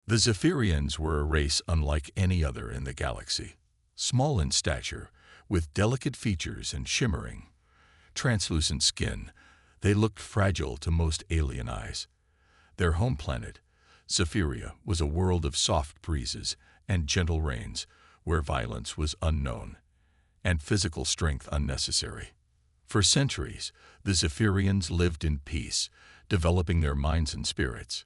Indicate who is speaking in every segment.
Speaker 1: The Zephyrians were a race unlike any other in the galaxy. Small in stature, with delicate features and shimmering, translucent skin, they looked fragile to most alien eyes. Their home planet, Zephyria, was a world of soft breezes and gentle rains, where violence was unknown and physical strength unnecessary. For centuries, the Zephyrians lived in peace, developing their minds and spirits.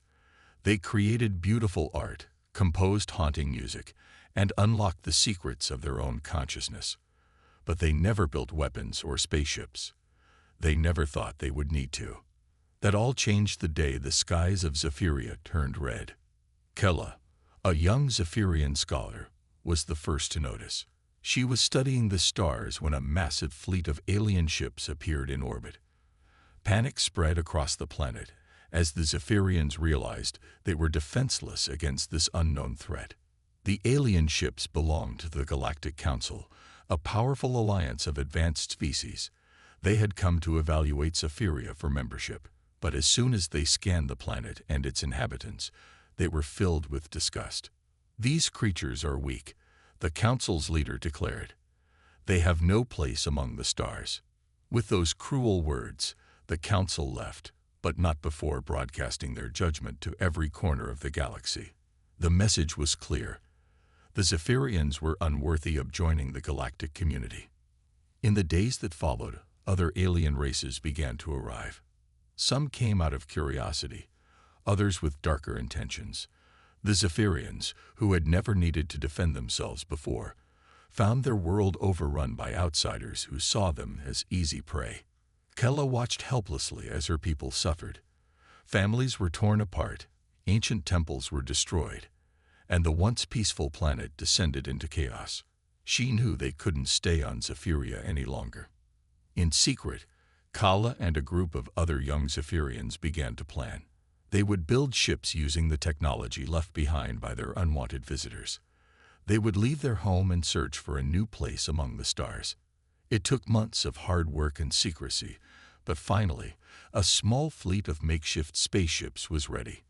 Speaker 1: They created beautiful art, composed haunting music, and unlocked the secrets of their own consciousness. But they never built weapons or spaceships. They never thought they would need to. That all changed the day the skies of Zephyria turned red. Kella, a young Zephyrian scholar, was the first to notice. She was studying the stars when a massive fleet of alien ships appeared in orbit. Panic spread across the planet as the Zephyrians realized they were defenseless against this unknown threat. The alien ships belonged to the Galactic Council, a powerful alliance of advanced species. They had come to evaluate Zephyria for membership, but as soon as they scanned the planet and its inhabitants, they were filled with disgust. "These creatures are weak," the Council's leader declared. "They have no place among the stars." With those cruel words, the Council left, but not before broadcasting their judgment to every corner of the galaxy. The message was clear. The Zephyrians were unworthy of joining the galactic community. In the days that followed, other alien races began to arrive. Some came out of curiosity, others with darker intentions. The Zephyrians, who had never needed to defend themselves before, found their world overrun by outsiders who saw them as easy prey. Kella watched helplessly as her people suffered. Families were torn apart, ancient temples were destroyed, and the once peaceful planet descended into chaos. She knew they couldn't stay on Zephyria any longer. In secret, Kala and a group of other young Zephyrians began to plan. They would build ships using the technology left behind by their unwanted visitors. They would leave their home and search for a new place among the stars. It took months of hard work and secrecy, but finally, a small fleet of makeshift spaceships was ready.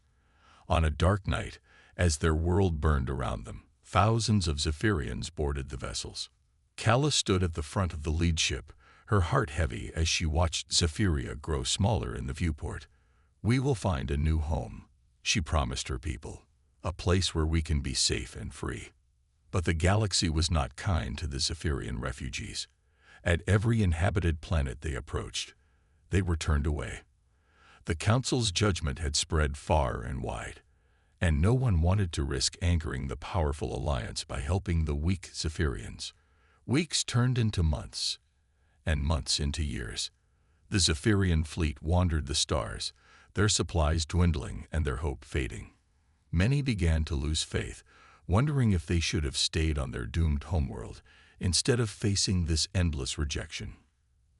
Speaker 1: On a dark night, as their world burned around them, thousands of Zephyrians boarded the vessels. Kala stood at the front of the lead ship, her heart heavy as she watched Zephyria grow smaller in the viewport. "We will find a new home," she promised her people, "a place where we can be safe and free." But the galaxy was not kind to the Zephyrian refugees. At every inhabited planet they approached, they were turned away. The Council's judgment had spread far and wide, and no one wanted to risk angering the powerful alliance by helping the weak Zephyrians. Weeks turned into months, and months into years. The Zephyrian fleet wandered the stars, their supplies dwindling and their hope fading. Many began to lose faith, wondering if they should have stayed on their doomed homeworld instead of facing this endless rejection.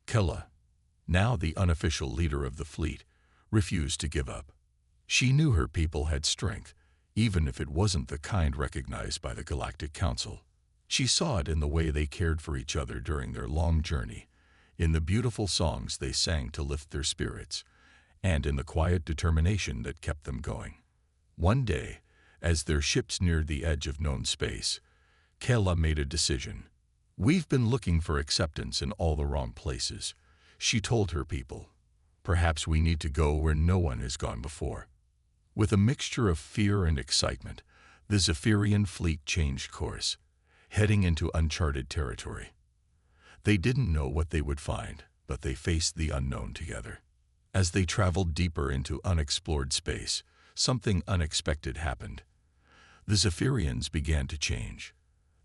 Speaker 1: Kella, now the unofficial leader of the fleet, refused to give up. She knew her people had strength, even if it wasn't the kind recognized by the Galactic Council. She saw it in the way they cared for each other during their long journey, in the beautiful songs they sang to lift their spirits, and in the quiet determination that kept them going. One day, as their ships neared the edge of known space, Kella made a decision. "We've been looking for acceptance in all the wrong places," she told her people. "Perhaps we need to go where no one has gone before." With a mixture of fear and excitement, the Zephyrian fleet changed course, heading into uncharted territory. They didn't know what they would find, but they faced the unknown together. As they traveled deeper into unexplored space, something unexpected happened. The Zephyrians began to change.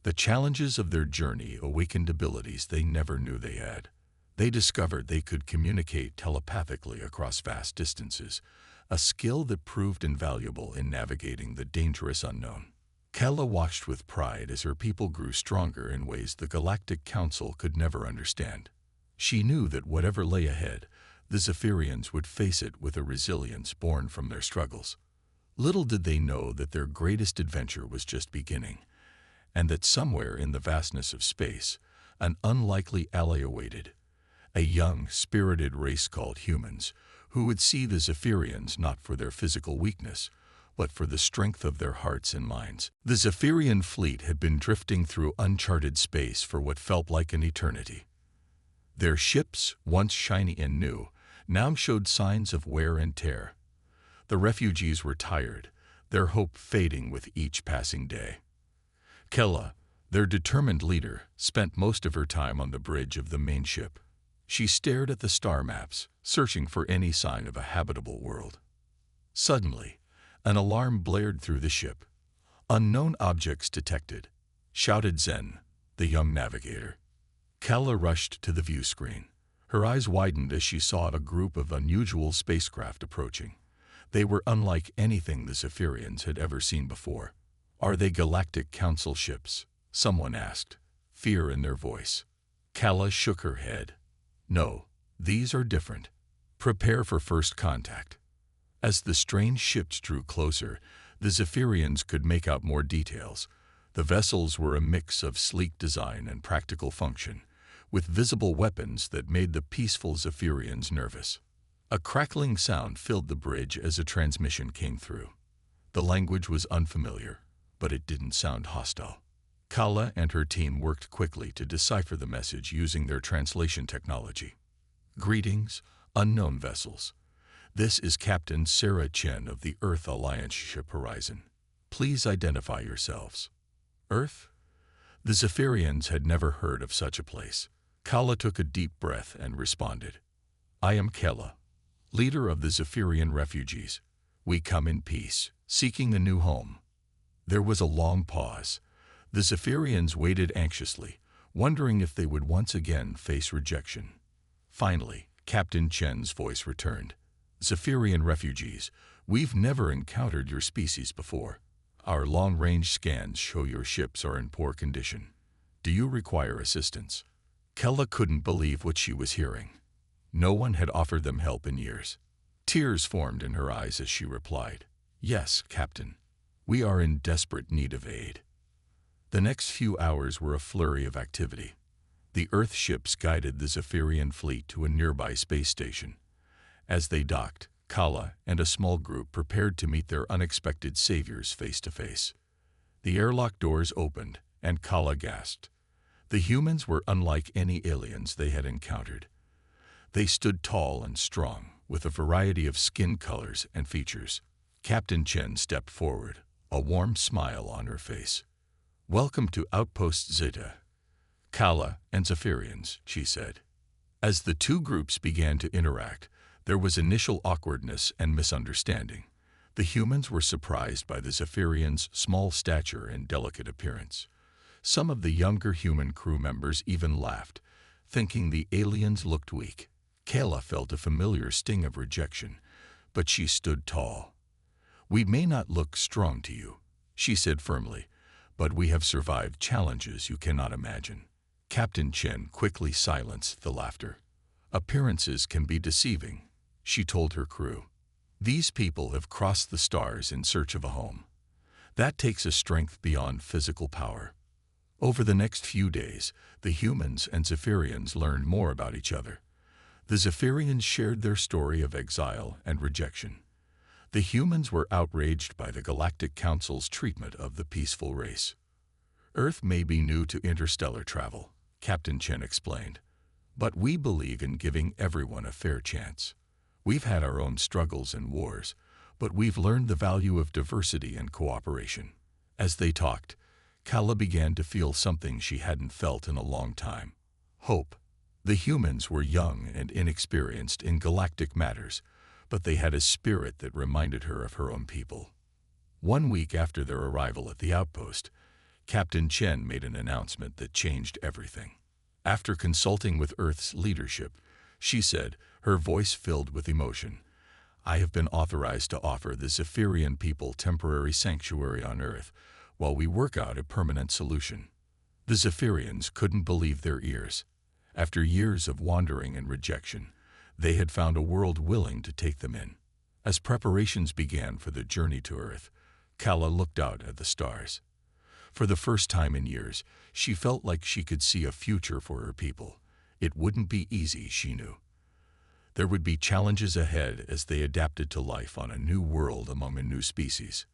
Speaker 1: The challenges of their journey awakened abilities they never knew they had. They discovered they could communicate telepathically across vast distances, a skill that proved invaluable in navigating the dangerous unknown. Kella watched with pride as her people grew stronger in ways the Galactic Council could never understand. She knew that whatever lay ahead, the Zephyrians would face it with a resilience born from their struggles. Little did they know that their greatest adventure was just beginning, and that somewhere in the vastness of space, an unlikely ally awaited, a young, spirited race called humans, who would see the Zephyrians not for their physical weakness, but for the strength of their hearts and minds. The Zephyrian fleet had been drifting through uncharted space for what felt like an eternity. Their ships, once shiny and new, now showed signs of wear and tear. The refugees were tired, their hope fading with each passing day. Kella, their determined leader, spent most of her time on the bridge of the main ship. She stared at the star maps, searching for any sign of a habitable world. Suddenly, an alarm blared through the ship. "Unknown objects detected," shouted Zen, the young navigator. Kella rushed to the view screen. Her eyes widened as she saw a group of unusual spacecraft approaching. They were unlike anything the Zephyrians had ever seen before. "Are they Galactic Council ships?" someone asked, fear in their voice. Kella shook her head. "No, these are different. Prepare for first contact." As the strange ships drew closer, the Zephyrians could make out more details. The vessels were a mix of sleek design and practical function, with visible weapons that made the peaceful Zephyrians nervous. A crackling sound filled the bridge as a transmission came through. The language was unfamiliar, but it didn't sound hostile. Kalla and her team worked quickly to decipher the message using their translation technology. "Greetings, unknown vessels. This is Captain Sarah Chen of the Earth Alliance ship Horizon. Please identify yourselves." Earth? The Zephyrians had never heard of such a place. Kalla took a deep breath and responded. "I am Kella, leader of the Zephyrian refugees. We come in peace, seeking a new home." There was a long pause. The Zephyrians waited anxiously, wondering if they would once again face rejection. Finally, Captain Chen's voice returned. "Zephyrian refugees, we've never encountered your species before. Our long-range scans show your ships are in poor condition. Do you require assistance?" Kella couldn't believe what she was hearing. No one had offered them help in years. Tears formed in her eyes as she replied, "Yes, Captain. We are in desperate need of aid." The next few hours were a flurry of activity. The Earth ships guided the Zephyrian fleet to a nearby space station. As they docked, Kalla and a small group prepared to meet their unexpected saviors face to face. The airlock doors opened, and Kalla gasped. The humans were unlike any aliens they had encountered. They stood tall and strong, with a variety of skin colors and features. Captain Chen stepped forward, a warm smile on her face. "Welcome to Outpost Zeta, Kalla and Zephyrians," she said. As the two groups began to interact, there was initial awkwardness and misunderstanding. The humans were surprised by the Zephyrians' small stature and delicate appearance. Some of the younger human crew members even laughed, thinking the aliens looked weak. Kalla felt a familiar sting of rejection, but she stood tall. "We may not look strong to you," she said firmly, "but we have survived challenges you cannot imagine." Captain Chen quickly silenced the laughter. "Appearances can be deceiving," she told her crew. "These people have crossed the stars in search of a home. That takes a strength beyond physical power." Over the next few days, the humans and Zephyrians learned more about each other. The Zephyrians shared their story of exile and rejection. The humans were outraged by the Galactic Council's treatment of the peaceful race. "Earth may be new to interstellar travel," Captain Chen explained, "but we believe in giving everyone a fair chance. We've had our own struggles and wars, but we've learned the value of diversity and cooperation." As they talked, Kalla began to feel something she hadn't felt in a long time: hope. The humans were young and inexperienced in galactic matters, but they had a spirit that reminded her of her own people. 1 week after their arrival at the outpost, Captain Chen made an announcement that changed everything. After consulting with Earth's leadership, she said, her voice filled with emotion, "I have been authorized to offer the Zephyrian people temporary sanctuary on Earth while we work out a permanent solution." The Zephyrians couldn't believe their ears. After years of wandering and rejection, they had found a world willing to take them in. As preparations began for the journey to Earth, Kalla looked out at the stars. For the first time in years, she felt like she could see a future for her people. It wouldn't be easy, she knew. There would be challenges ahead as they adapted to life on a new world among a new species.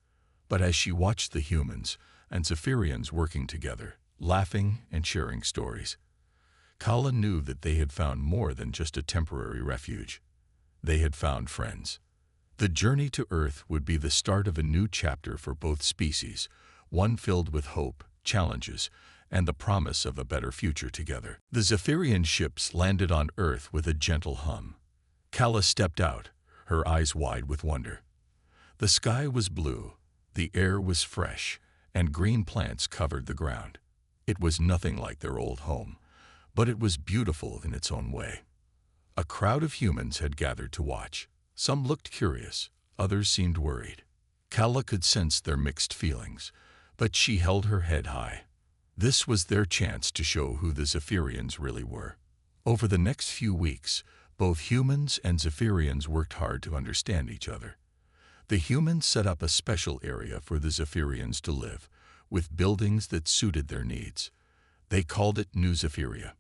Speaker 1: But as she watched the humans and Zephyrians working together, laughing and sharing stories, Kala knew that they had found more than just a temporary refuge. They had found friends. The journey to Earth would be the start of a new chapter for both species, one filled with hope, challenges, and the promise of a better future together. The Zephyrian ships landed on Earth with a gentle hum. Kala stepped out, her eyes wide with wonder. The sky was blue, the air was fresh, and green plants covered the ground. It was nothing like their old home, but it was beautiful in its own way. A crowd of humans had gathered to watch. Some looked curious, others seemed worried. Kala could sense their mixed feelings, but she held her head high. This was their chance to show who the Zephyrians really were. Over the next few weeks, both humans and Zephyrians worked hard to understand each other. The humans set up a special area for the Zephyrians to live, with buildings that suited their needs. They called it New Zephyria.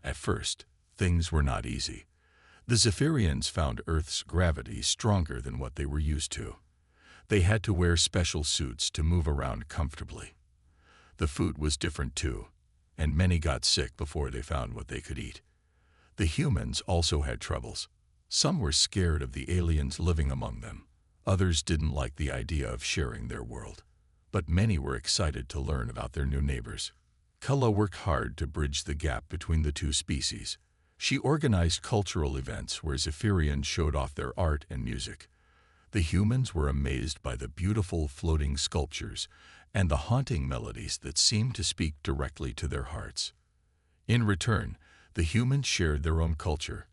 Speaker 1: At first, things were not easy. The Zephyrians found Earth's gravity stronger than what they were used to. They had to wear special suits to move around comfortably. The food was different too, and many got sick before they found what they could eat. The humans also had troubles. Some were scared of the aliens living among them. Others didn't like the idea of sharing their world. But many were excited to learn about their new neighbors. Kala worked hard to bridge the gap between the two species. She organized cultural events where Zephyrians showed off their art and music. The humans were amazed by the beautiful floating sculptures and the haunting melodies that seemed to speak directly to their hearts. In return, the humans shared their own culture.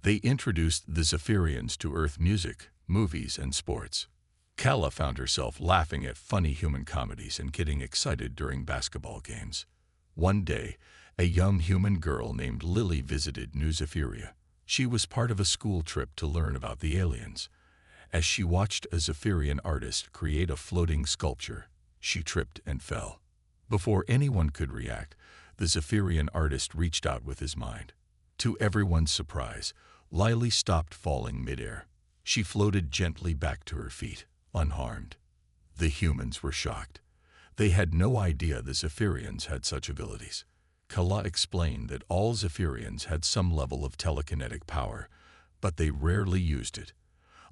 Speaker 1: They introduced the Zephyrians to Earth music, movies, and sports. Kala found herself laughing at funny human comedies and getting excited during basketball games. One day, a young human girl named Lily visited New Zephyria. She was part of a school trip to learn about the aliens. As she watched a Zephyrian artist create a floating sculpture, she tripped and fell. Before anyone could react, the Zephyrian artist reached out with his mind. To everyone's surprise, Lily stopped falling midair. She floated gently back to her feet, unharmed. The humans were shocked. They had no idea the Zephyrians had such abilities. Kala explained that all Zephyrians had some level of telekinetic power, but they rarely used it.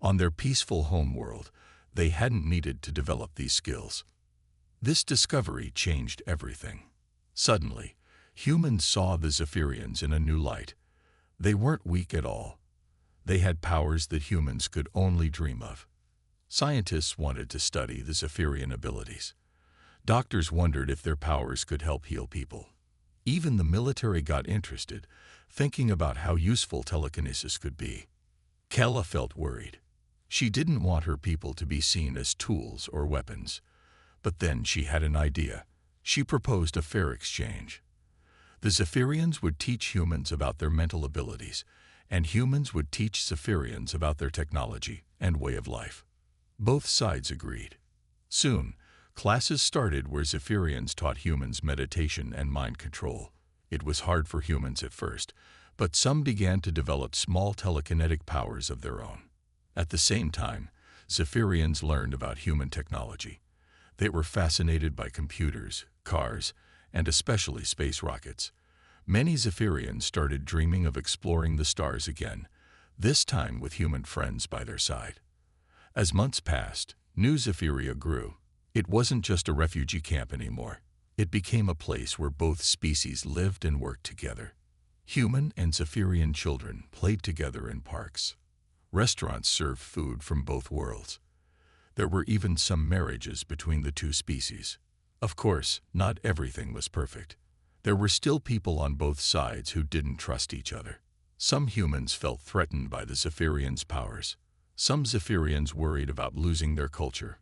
Speaker 1: On their peaceful homeworld, they hadn't needed to develop these skills. This discovery changed everything. Suddenly, humans saw the Zephyrians in a new light. They weren't weak at all. They had powers that humans could only dream of. Scientists wanted to study the Zephyrian abilities. Doctors wondered if their powers could help heal people. Even the military got interested, thinking about how useful telekinesis could be. Kala felt worried. She didn't want her people to be seen as tools or weapons. But then she had an idea. She proposed a fair exchange. The Zephyrians would teach humans about their mental abilities, and humans would teach Zephyrians about their technology and way of life. Both sides agreed. Soon, classes started where Zephyrians taught humans meditation and mind control. It was hard for humans at first, but some began to develop small telekinetic powers of their own. At the same time, Zephyrians learned about human technology. They were fascinated by computers, cars, and especially space rockets. Many Zephyrians started dreaming of exploring the stars again, this time with human friends by their side. As months passed, New Zephyria grew. It wasn't just a refugee camp anymore. It became a place where both species lived and worked together. Human and Zephyrian children played together in parks. Restaurants served food from both worlds. There were even some marriages between the two species. Of course, not everything was perfect. There were still people on both sides who didn't trust each other. Some humans felt threatened by the Zephyrians' powers. Some Zephyrians worried about losing their culture.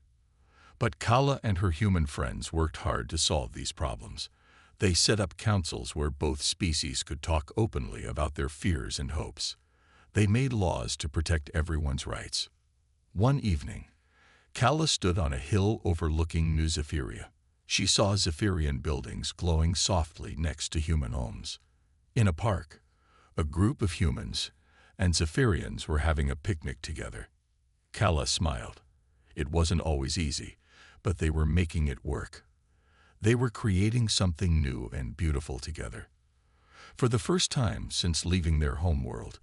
Speaker 1: But Kala and her human friends worked hard to solve these problems. They set up councils where both species could talk openly about their fears and hopes. They made laws to protect everyone's rights. One evening, Kala stood on a hill overlooking New Zephyria. She saw Zephyrian buildings glowing softly next to human homes. In a park, a group of humans, and Zephyrians were having a picnic together. Kala smiled. It wasn't always easy, but they were making it work. They were creating something new and beautiful together. For the first time since leaving their homeworld,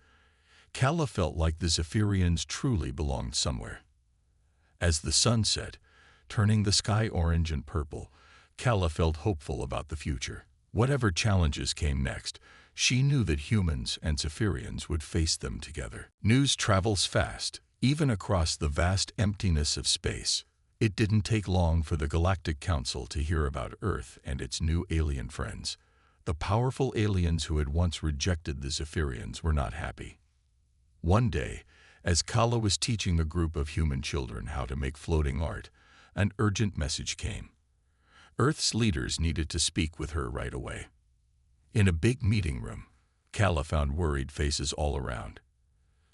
Speaker 1: Kala felt like the Zephyrians truly belonged somewhere. As the sun set, turning the sky orange and purple, Kala felt hopeful about the future. Whatever challenges came next, she knew that humans and Zephyrians would face them together. News travels fast, even across the vast emptiness of space. It didn't take long for the Galactic Council to hear about Earth and its new alien friends. The powerful aliens who had once rejected the Zephyrians were not happy. One day, as Kala was teaching a group of human children how to make floating art, an urgent message came. Earth's leaders needed to speak with her right away. In a big meeting room, Kala found worried faces all around.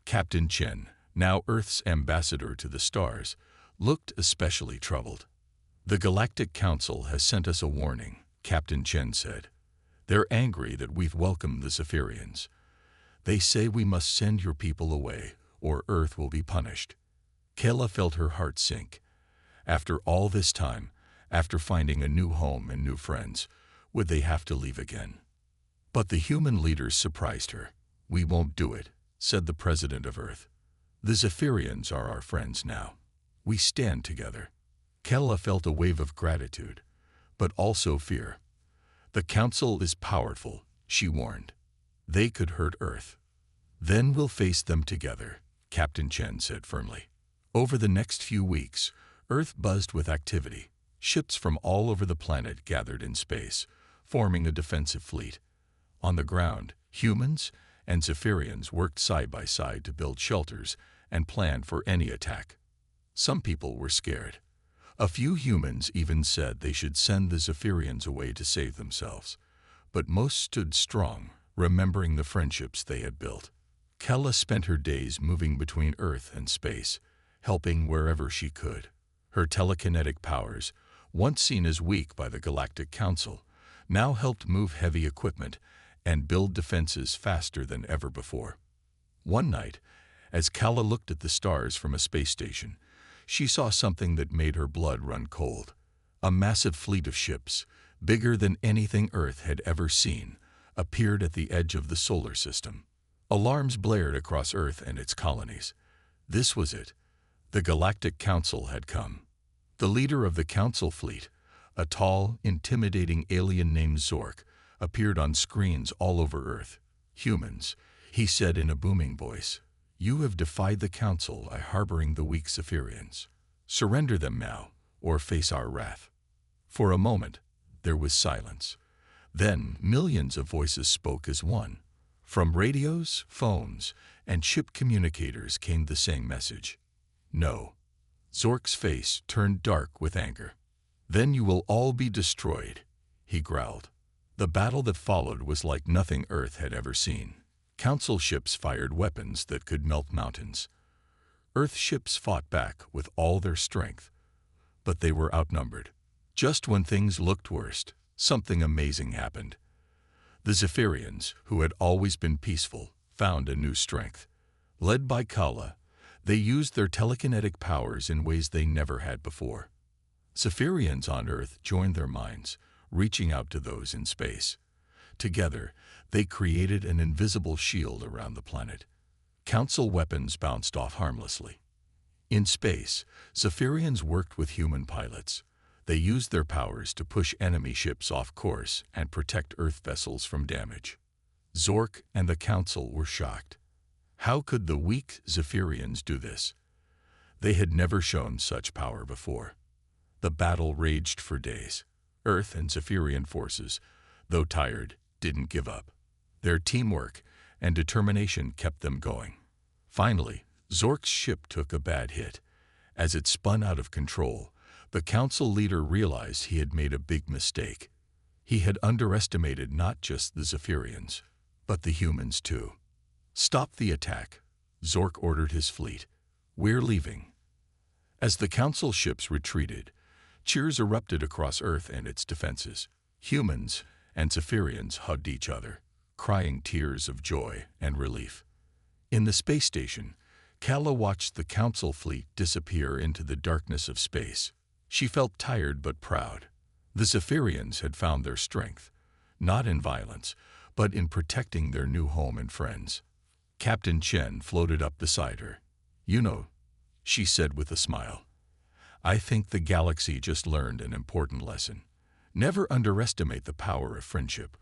Speaker 1: Captain Chen, now Earth's ambassador to the stars, looked especially troubled. "The Galactic Council has sent us a warning," Captain Chen said. "They're angry that we've welcomed the Zephyrians. They say we must send your people away, or Earth will be punished." Kala felt her heart sink. After all this time, after finding a new home and new friends, would they have to leave again? But the human leaders surprised her. "We won't do it," said the president of Earth. "The Zephyrians are our friends now. We stand together." Kala felt a wave of gratitude, but also fear. "The council is powerful," she warned. "They could hurt Earth." "Then we'll face them together," Captain Chen said firmly. Over the next few weeks, Earth buzzed with activity. Ships from all over the planet gathered in space, forming a defensive fleet. On the ground, humans and Zephyrians worked side by side to build shelters and plan for any attack. Some people were scared. A few humans even said they should send the Zephyrians away to save themselves. But most stood strong, remembering the friendships they had built. Kala spent her days moving between Earth and space, helping wherever she could. Her telekinetic powers, once seen as weak by the Galactic Council, now helped move heavy equipment and build defenses faster than ever before. One night, as Kala looked at the stars from a space station, she saw something that made her blood run cold. A massive fleet of ships, bigger than anything Earth had ever seen, appeared at the edge of the solar system. Alarms blared across Earth and its colonies. This was it. The Galactic Council had come. The leader of the Council fleet, a tall, intimidating alien named Zork, appeared on screens all over Earth. "Humans," he said in a booming voice, "you have defied the Council by harboring the weak Zephyrians. Surrender them now, or face our wrath." For a moment, there was silence. Then millions of voices spoke as one. From radios, phones, and ship communicators came the same message. "No." Zork's face turned dark with anger. "Then you will all be destroyed," he growled. The battle that followed was like nothing Earth had ever seen. Council ships fired weapons that could melt mountains. Earth ships fought back with all their strength, but they were outnumbered. Just when things looked worst, something amazing happened. The Zephyrians, who had always been peaceful, found a new strength. Led by Kala, they used their telekinetic powers in ways they never had before. Zephyrians on Earth joined their minds, reaching out to those in space. Together, they created an invisible shield around the planet. Council weapons bounced off harmlessly. In space, Zephyrians worked with human pilots. They used their powers to push enemy ships off course and protect Earth vessels from damage. Zork and the Council were shocked. How could the weak Zephyrians do this? They had never shown such power before. The battle raged for days. Earth and Zephyrian forces, though tired, didn't give up. Their teamwork and determination kept them going. Finally, Zork's ship took a bad hit. As it spun out of control, the Council leader realized he had made a big mistake. He had underestimated not just the Zephyrians, but the humans too. "Stop the attack," Zork ordered his fleet. "We're leaving." As the Council ships retreated, cheers erupted across Earth and its defenses. Humans and Zephyrians hugged each other, crying tears of joy and relief. In the space station, Kala watched the Council fleet disappear into the darkness of space. She felt tired but proud. The Zephyrians had found their strength, not in violence, but in protecting their new home and friends. Captain Chen floated up beside her. "You know," she said with a smile, "I think the galaxy just learned an important lesson. Never underestimate the power of friendship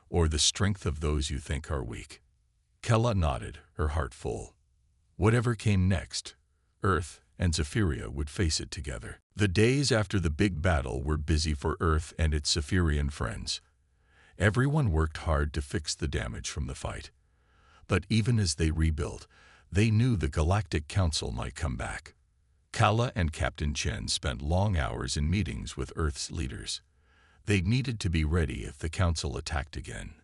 Speaker 1: or the strength of those you think are weak." Kella nodded, her heart full. Whatever came next, Earth and Zephyria would face it together. The days after the big battle were busy for Earth and its Zephyrian friends. Everyone worked hard to fix the damage from the fight. But even as they rebuilt, they knew the Galactic Council might come back. Kala and Captain Chen spent long hours in meetings with Earth's leaders. They needed to be ready if the Council attacked again.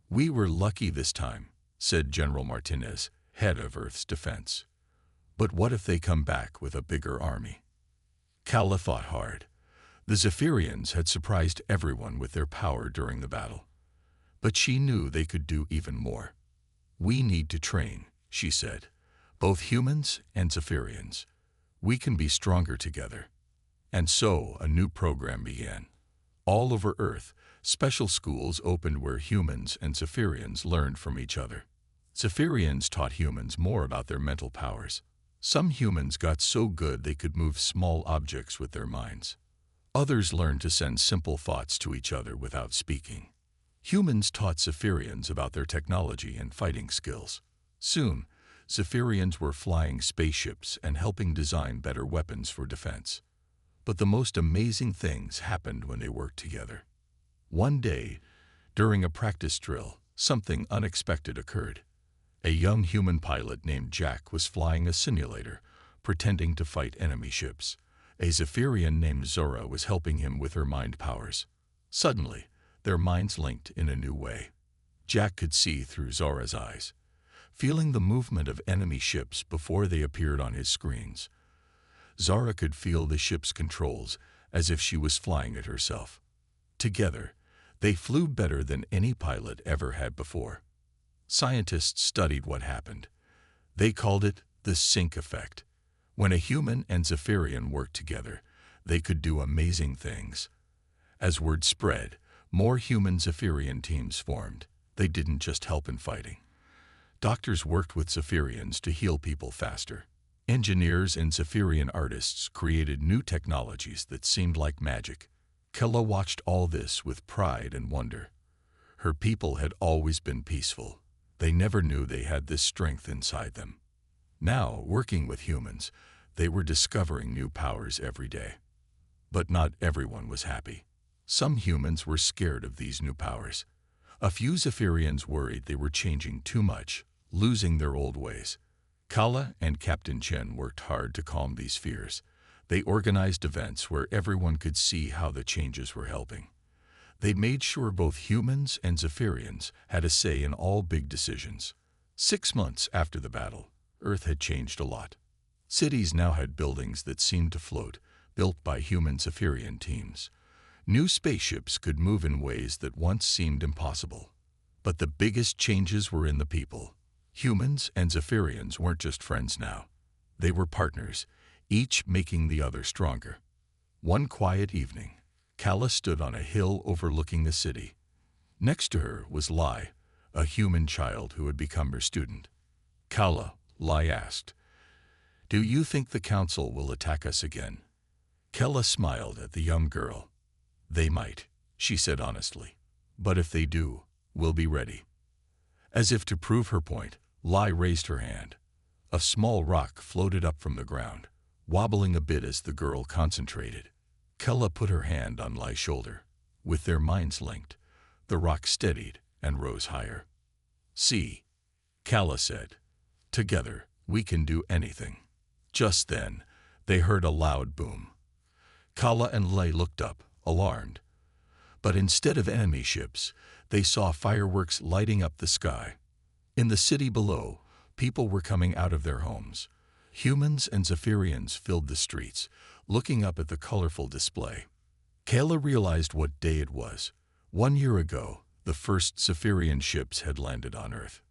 Speaker 1: "We were lucky this time," said General Martinez, head of Earth's defense. "But what if they come back with a bigger army?" Kala thought hard. The Zephyrians had surprised everyone with their power during the battle. But she knew they could do even more. "We need to train," she said. "Both humans and Zephyrians. We can be stronger together." And so a new program began. All over Earth, special schools opened where humans and Zephyrians learned from each other. Zephyrians taught humans more about their mental powers. Some humans got so good they could move small objects with their minds. Others learned to send simple thoughts to each other without speaking. Humans taught Zephyrians about their technology and fighting skills. Soon, Zephyrians were flying spaceships and helping design better weapons for defense. But the most amazing things happened when they worked together. One day, during a practice drill, something unexpected occurred. A young human pilot named Jack was flying a simulator, pretending to fight enemy ships. A Zephyrian named Zora was helping him with her mind powers. Suddenly, their minds linked in a new way. Jack could see through Zora's eyes, feeling the movement of enemy ships before they appeared on his screens. Zora could feel the ship's controls as if she was flying it herself. Together, they flew better than any pilot ever had before. Scientists studied what happened. They called it the sync effect. When a human and Zephyrian worked together, they could do amazing things. As word spread, more human Zephyrian teams formed. They didn't just help in fighting. Doctors worked with Zephyrians to heal people faster. Engineers and Zephyrian artists created new technologies that seemed like magic. Kella watched all this with pride and wonder. Her people had always been peaceful. They never knew they had this strength inside them. Now, working with humans, they were discovering new powers every day. But not everyone was happy. Some humans were scared of these new powers. A few Zephyrians worried they were changing too much, losing their old ways. Kala and Captain Chen worked hard to calm these fears. They organized events where everyone could see how the changes were helping. They made sure both humans and Zephyrians had a say in all big decisions. 6 months after the battle, Earth had changed a lot. Cities now had buildings that seemed to float, built by human Zephyrian teams. New spaceships could move in ways that once seemed impossible. But the biggest changes were in the people. Humans and Zephyrians weren't just friends now. They were partners, each making the other stronger. One quiet evening, Kala stood on a hill overlooking the city. Next to her was Lai, a human child who had become her student. "Kala," Lai asked, "do you think the council will attack us again?" Kala smiled at the young girl. "They might," she said honestly. "But if they do, we'll be ready." As if to prove her point, Lai raised her hand. A small rock floated up from the ground, wobbling a bit as the girl concentrated. Kella put her hand on Lai's shoulder. With their minds linked, the rock steadied and rose higher. "See," Kella said. "Together, we can do anything." Just then, they heard a loud boom. Kala and Lai looked up, alarmed. But instead of enemy ships, they saw fireworks lighting up the sky. In the city below, people were coming out of their homes. Humans and Zephyrians filled the streets, looking up at the colorful display. Kayla realized what day it was. 1 year ago, the first Zephyrian ships had landed on Earth.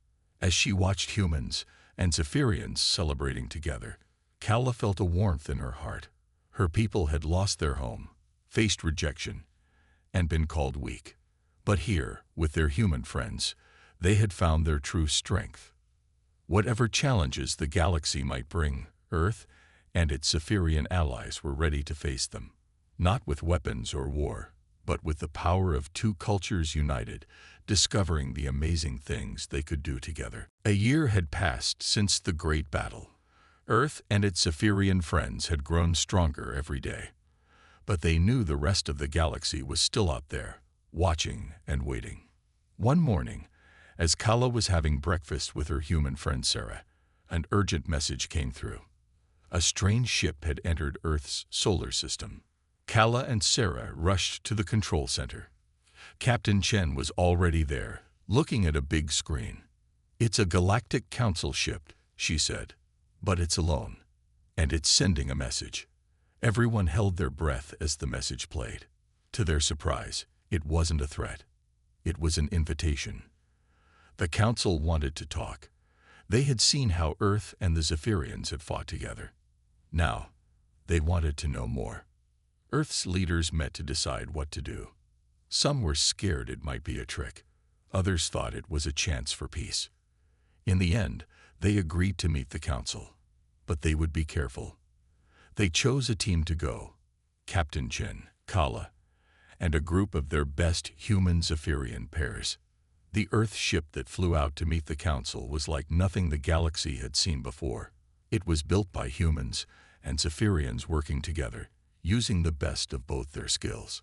Speaker 1: As she watched humans and Zephyrians celebrating together. Kala felt a warmth in her heart. Her people had lost their home, faced rejection, and been called weak. But here, with their human friends, they had found their true strength. Whatever challenges the galaxy might bring, Earth and its Zephyrian allies were ready to face them. Not with weapons or war, but with the power of two cultures united, discovering the amazing things they could do together. A year had passed since the Great Battle. Earth and its Zephyrian friends had grown stronger every day. But they knew the rest of the galaxy was still out there, watching and waiting. One morning, as Kala was having breakfast with her human friend Sarah, an urgent message came through. A strange ship had entered Earth's solar system. Kala and Sarah rushed to the control center. Captain Chen was already there, looking at a big screen. "It's a galactic council ship," she said, "but it's alone, and it's sending a message." Everyone held their breath as the message played. To their surprise, it wasn't a threat. It was an invitation. The council wanted to talk. They had seen how Earth and the Zephyrians had fought together. Now, they wanted to know more. Earth's leaders met to decide what to do. Some were scared it might be a trick. Others thought it was a chance for peace. In the end, they agreed to meet the council. But they would be careful. They chose a team to go: Captain Chen, Kala, and a group of their best human Zephyrian pairs. The Earth ship that flew out to meet the council was like nothing the galaxy had seen before. It was built by humans and Zephyrians working together, using the best of both their skills.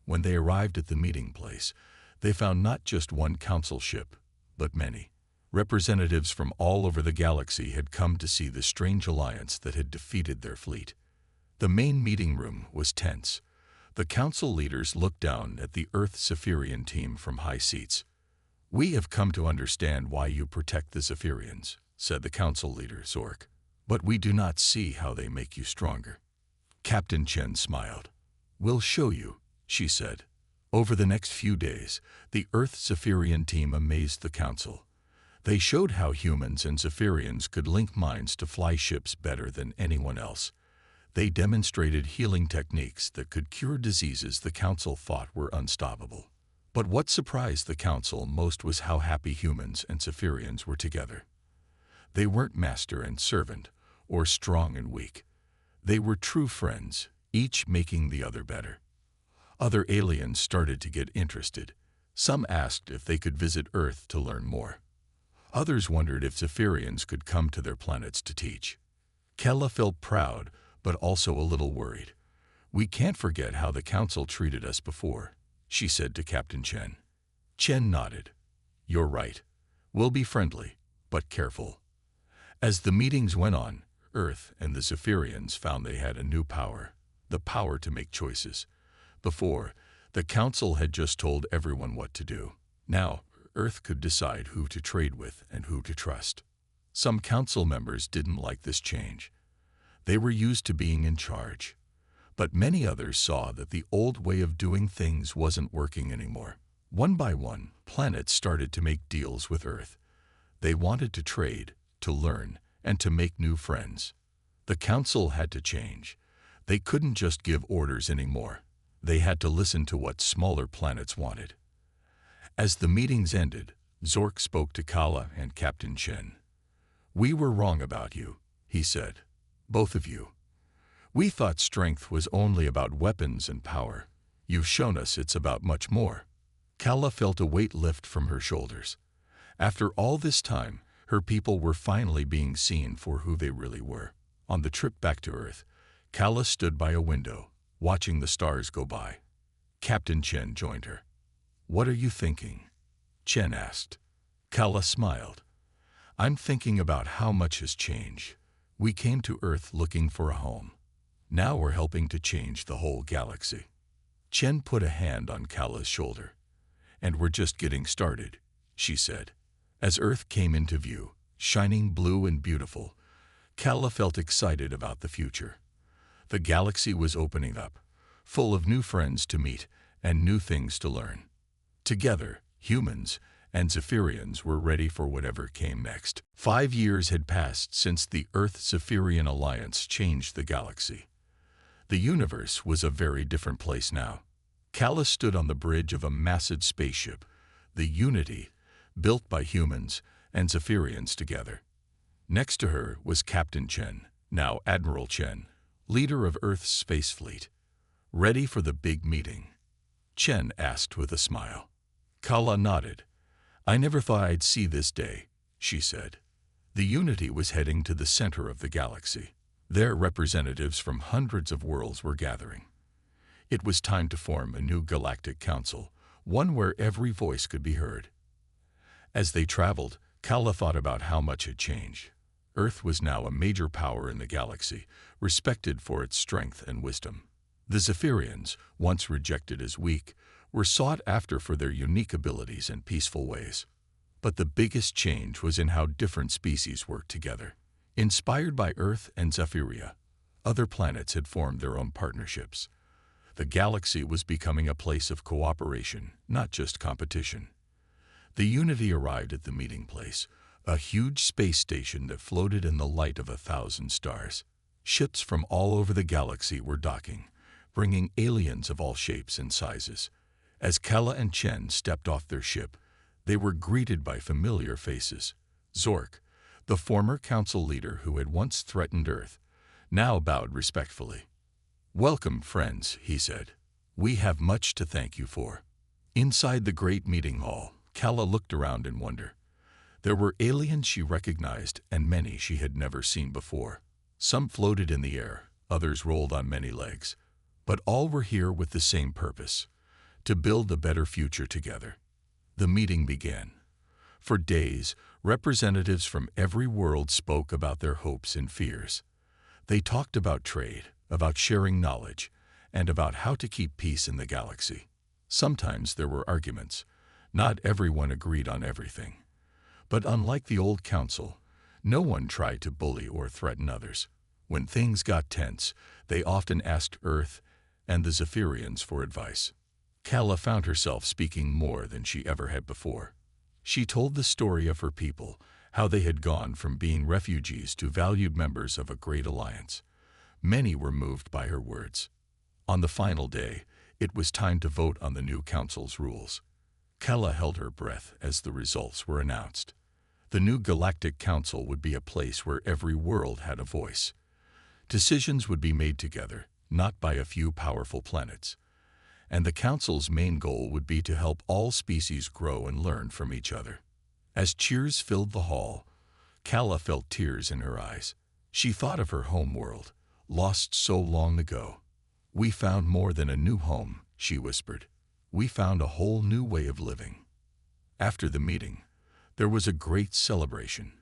Speaker 1: When they arrived at the meeting place, they found not just one council ship, but many. Representatives from all over the galaxy had come to see the strange alliance that had defeated their fleet. The main meeting room was tense. The council leaders looked down at the Earth Zephyrian team from high seats. "We have come to understand why you protect the Zephyrians," said the council leader, Zork. "But we do not see how they make you stronger." Captain Chen smiled. "We'll show you," she said. Over the next few days, the Earth Zephyrian team amazed the council. They showed how humans and Zephyrians could link minds to fly ships better than anyone else. They demonstrated healing techniques that could cure diseases the council thought were unstoppable. But what surprised the council most was how happy humans and Zephyrians were together. They weren't master and servant, or strong and weak. They were true friends, each making the other better. Other aliens started to get interested. Some asked if they could visit Earth to learn more. Others wondered if Zephyrians could come to their planets to teach. Kella felt proud, but also a little worried. "We can't forget how the council treated us before," she said to Captain Chen. Chen nodded. "You're right. We'll be friendly, but careful." As the meetings went on, Earth and the Zephyrians found they had a new power, the power to make choices. Before, the council had just told everyone what to do. Now, Earth could decide who to trade with and who to trust. Some council members didn't like this change. They were used to being in charge. But many others saw that the old way of doing things wasn't working anymore. One by one, planets started to make deals with Earth. They wanted to trade, to learn, and to make new friends. The council had to change. They couldn't just give orders anymore. They had to listen to what smaller planets wanted. As the meetings ended, Zork spoke to Kala and Captain Chen. "We were wrong about you," he said. "Both of you. We thought strength was only about weapons and power. You've shown us it's about much more." Kala felt a weight lift from her shoulders. After all this time, her people were finally being seen for who they really were. On the trip back to Earth, Kala stood by a window, watching the stars go by. Captain Chen joined her. "What are you thinking?" Chen asked. Kala smiled. "I'm thinking about how much has changed. We came to Earth looking for a home. Now we're helping to change the whole galaxy." Chen put a hand on Kala's shoulder. "And we're just getting started," she said. As Earth came into view, shining blue and beautiful, Kala felt excited about the future. The galaxy was opening up, full of new friends to meet and new things to learn. Together, humans and Zephyrians were ready for whatever came next. 5 years had passed since the Earth-Zephyrian alliance changed the galaxy. The universe was a very different place now. Kala stood on the bridge of a massive spaceship, the Unity, built by humans and Zephyrians together. Next to her was Captain Chen, now Admiral Chen, leader of Earth's space fleet. Ready for the big meeting? Chen asked with a smile. Kala nodded. I never thought I'd see this day, she said. The Unity was heading to the center of the galaxy. There, representatives from hundreds of worlds were gathering. It was time to form a new galactic council, one where every voice could be heard. As they traveled, Kala thought about how much had changed. Earth was now a major power in the galaxy, respected for its strength and wisdom. The Zephyrians, once rejected as weak, were sought after for their unique abilities and peaceful ways. But the biggest change was in how different species worked together. Inspired by Earth and Zephyria, other planets had formed their own partnerships. The galaxy was becoming a place of cooperation, not just competition. The Unity arrived at the meeting place, a huge space station that floated in the light of 1,000 stars. Ships from all over the galaxy were docking, bringing aliens of all shapes and sizes. As Kala and Chen stepped off their ship, they were greeted by familiar faces. Zork, the former council leader who had once threatened Earth, now bowed respectfully. Welcome, friends, he said. We have much to thank you for. Inside the great meeting hall, Kala looked around in wonder. There were aliens she recognized and many she had never seen before. Some floated in the air, others rolled on many legs. But all were here with the same purpose, to build a better future together. The meeting began. For days, representatives from every world spoke about their hopes and fears. They talked about trade, about sharing knowledge, and about how to keep peace in the galaxy. Sometimes there were arguments. Not everyone agreed on everything. But unlike the old council, no one tried to bully or threaten others. When things got tense, they often asked Earth and the Zephyrians for advice. Kala found herself speaking more than she ever had before. She told the story of her people, how they had gone from being refugees to valued members of a great alliance. Many were moved by her words. On the final day, it was time to vote on the new council's rules. Kala held her breath as the results were announced. The new Galactic Council would be a place where every world had a voice. Decisions would be made together, not by a few powerful planets. And the Council's main goal would be to help all species grow and learn from each other. As cheers filled the hall, Kala felt tears in her eyes. She thought of her home world, lost so long ago. We found more than a new home, she whispered. We found a whole new way of living. After the meeting, there was a great celebration.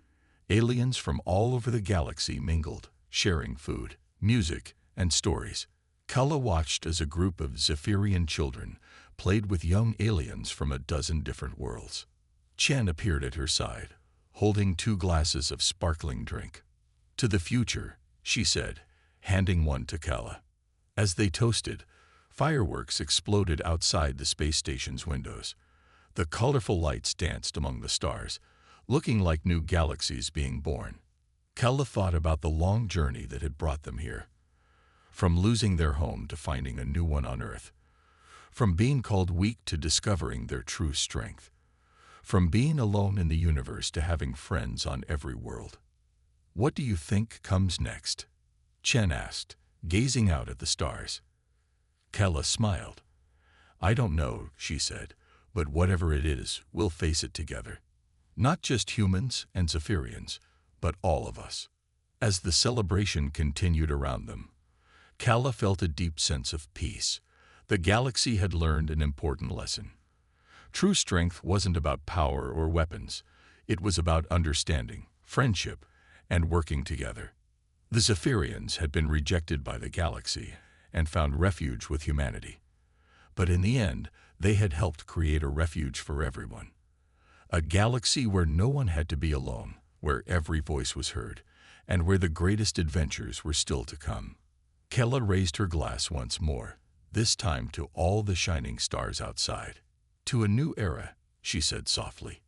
Speaker 1: Aliens from all over the galaxy mingled, sharing food, music, and stories. Kala watched as a group of Zephyrian children played with young aliens from a dozen different worlds. Chen appeared at her side, holding 2 glasses of sparkling drink. To the future, she said, handing one to Kala. As they toasted, fireworks exploded outside the space station's windows. The colorful lights danced among the stars, looking like new galaxies being born. Kala thought about the long journey that had brought them here. From losing their home to finding a new one on Earth. From being called weak to discovering their true strength. From being alone in the universe to having friends on every world. What do you think comes next? Chen asked, gazing out at the stars. Kala smiled. I don't know, she said, but whatever it is, we'll face it together. Not just humans and Zephyrians, but all of us. As the celebration continued around them, Kala felt a deep sense of peace. The galaxy had learned an important lesson. True strength wasn't about power or weapons. It was about understanding, friendship, and working together. The Zephyrians had been rejected by the galaxy and found refuge with humanity. But in the end, they had helped create a refuge for everyone. A galaxy where no one had to be alone, where every voice was heard, and where the greatest adventures were still to come. Kala raised her glass once more, this time to all the shining stars outside. To a new era, she said softly.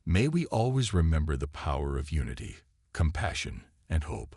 Speaker 1: May we always remember the power of unity, compassion, and hope.